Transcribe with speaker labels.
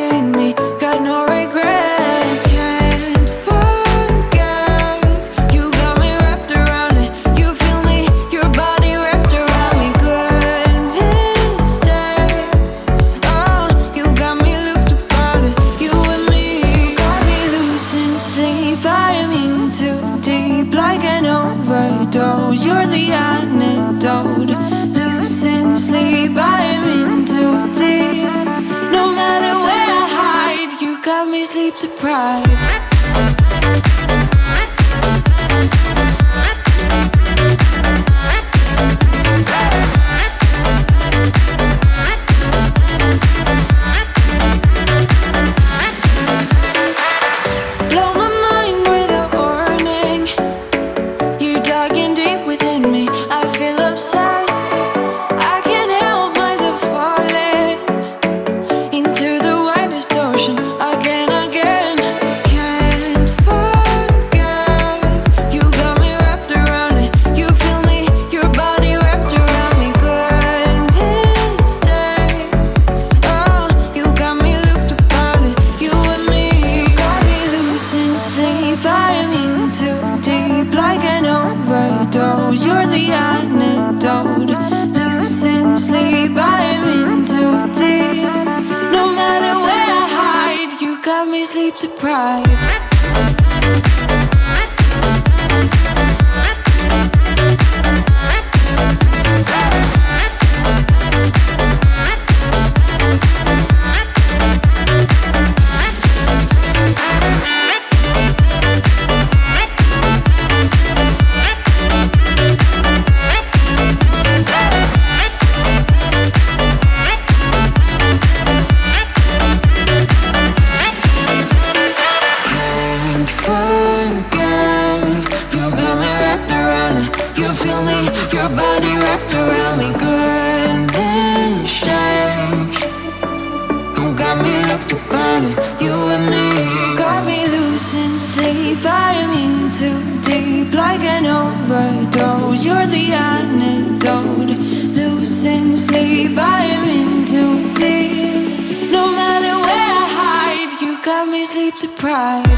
Speaker 1: in me, got no regrets. Can't forget, you got me wrapped around it. You feel me, your body wrapped around me. Good mistakes, oh, you got me looped about it. You and me, you got me losing sleep. I am in too deep, like an overdose. You're the antidote. Losing sleep, I am in too deep. No matter where I hide, you got me sleep deprived. Blow my mind with a warning. You digging deep within me. I feel obsessed. I can't help myself falling into the widest ocean again, again. Can't forget, you got me wrapped around it. You feel me, your body wrapped around me. Good mistakes, oh, you got me looped about it. You and me, got me losing sleep. I am in too deep, like an overdose. You're the antidote. Losing sleep, I am in too deep. No matter where I hide, you got me sleep deprived. Can't forget, you got me wrapped around it. You feel me, your body wrapped around me. Good mistakes, you got me looped about it. You and me, got me losing sleep. I am in too deep, like an overdose. You're the antidote. Losing sleep, I am in too deep. No matter where I hide, you got me sleep deprived.